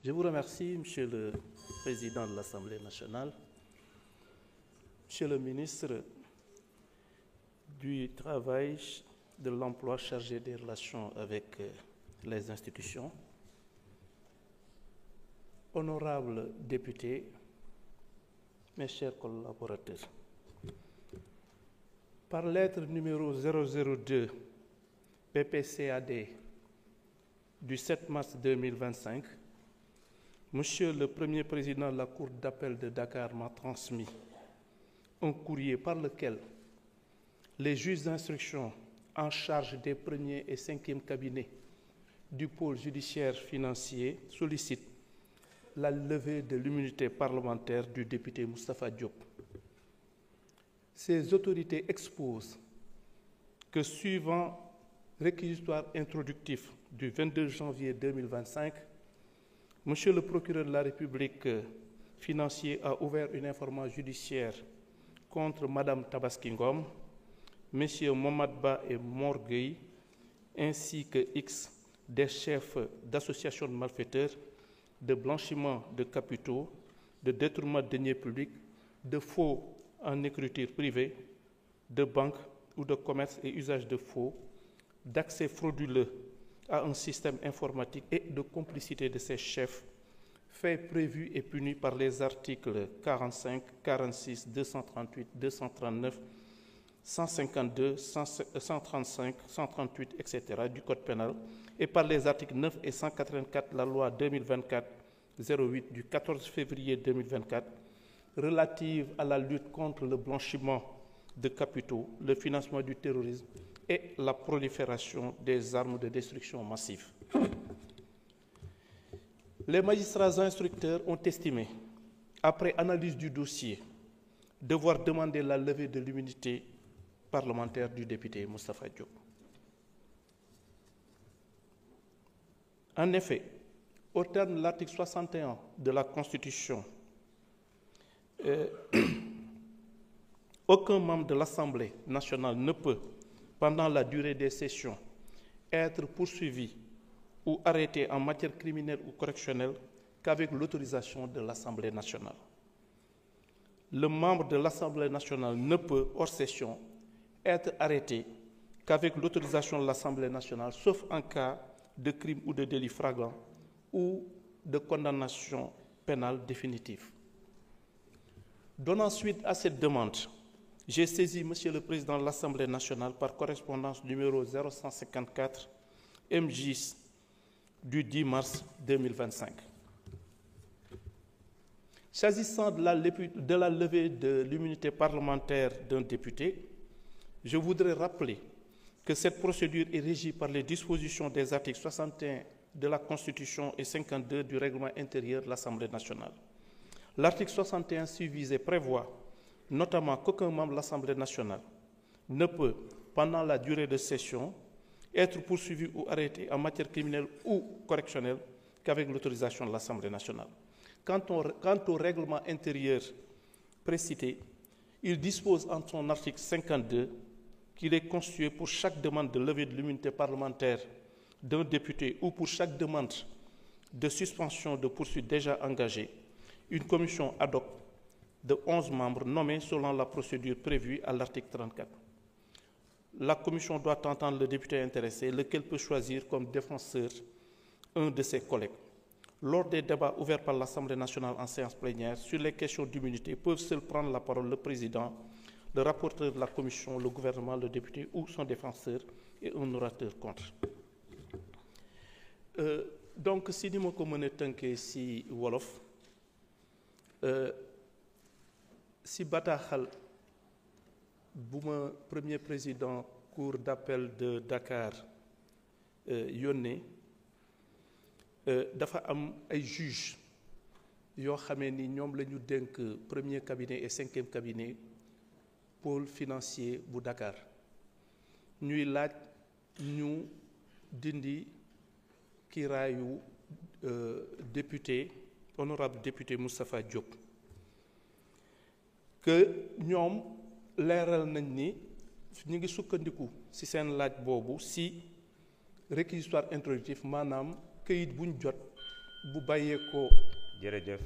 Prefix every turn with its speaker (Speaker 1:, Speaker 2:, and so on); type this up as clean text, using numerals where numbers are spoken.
Speaker 1: Je vous remercie, Monsieur le Président de l'Assemblée nationale, Monsieur le ministre du Travail, de l'Emploi chargé des relations avec les institutions, honorables députés, mes chers collaborateurs. Par lettre numéro 002 PPCAD du 7 mars 2025, Monsieur le Premier Président de la Cour d'appel de Dakar m'a transmis un courrier par lequel les juges d'instruction en charge des premiers et cinquièmes cabinets du pôle judiciaire financier sollicitent la levée de l'immunité parlementaire du député Moustapha Diop. Ces autorités exposent que suivant réquisitoire introductif du 22 janvier 2025, Monsieur le procureur de la République financier a ouvert une information judiciaire contre Madame Tabaski Ngom, Messieurs Momad Ba et Mor Gueye, ainsi que X des chefs d'associations de malfaiteurs, de blanchiment de capitaux, de détournement de deniers publics, de faux en écriture privée, de banque ou de commerce et usage de faux, d'accès frauduleux à un système informatique et de complicité de ses chefs, faits prévus et punis par les articles 45, 46, 238, 239, 152, 135, 138, etc. du Code pénal et par les articles 9 et 184 de la loi 2024-08 du 14 février 2024 relative à la lutte contre le blanchiment de capitaux, le financement du terrorisme et la prolifération des armes de destruction massive. Les magistrats instructeurs ont estimé, après analyse du dossier, devoir demander la levée de l'immunité parlementaire du député Moustapha Diop. En effet, au terme de l'article 61 de la Constitution, aucun membre de l'Assemblée nationale ne peut, pendant la durée des sessions, être poursuivi ou arrêté en matière criminelle ou correctionnelle qu'avec l'autorisation de l'Assemblée nationale. Le membre de l'Assemblée nationale ne peut, hors session, être arrêté qu'avec l'autorisation de l'Assemblée nationale, sauf en cas de crime ou de délit flagrant ou de condamnation pénale définitive. Donnant suite à cette demande, j'ai saisi Monsieur le Président de l'Assemblée nationale par correspondance numéro 0154 MJ du 10 mars 2025. S'agissant de la levée de l'immunité parlementaire d'un député, je voudrais rappeler que cette procédure est régie par les dispositions des articles 61 de la Constitution et 52 du règlement intérieur de l'Assemblée nationale. L'article 61 suivisé prévoit notamment qu'aucun membre de l'Assemblée nationale ne peut, pendant la durée de session, être poursuivi ou arrêté en matière criminelle ou correctionnelle qu'avec l'autorisation de l'Assemblée nationale. Quant au règlement intérieur précité, il dispose en son article 52 qu'il est constitué pour chaque demande de levée de l'immunité parlementaire d'un député ou pour chaque demande de suspension de poursuite déjà engagée, une commission ad hoc de 11 membres nommés selon la procédure prévue à l'article 34. La commission doit entendre le député intéressé, lequel peut choisir comme défenseur un de ses collègues. Lors des débats ouverts par l'Assemblée nationale en séance plénière sur les questions d'immunité, peuvent seuls prendre la parole le président, le rapporteur de la commission, le gouvernement, le député ou son défenseur et un orateur contre. Donc, si nous avons tënkee si wolof, si bataaxal bu ma premier président cour d'appel de Dakar yónnee dafa am ay juges yoo xamee ni ñoom la ñu dénk premier cabinet et cinquième cabinet pôle financier bu Dakar ñuy laaj ñu dindi kiiraayu député honorable député Moustapha Diop que ñoom leeral nañ ni ñu ngi sukkandiku ci seen laaj boobu ci réquisitoire introductif maanaam këyit buñ jot bu bàyyeekoo.
Speaker 2: jërëjëf.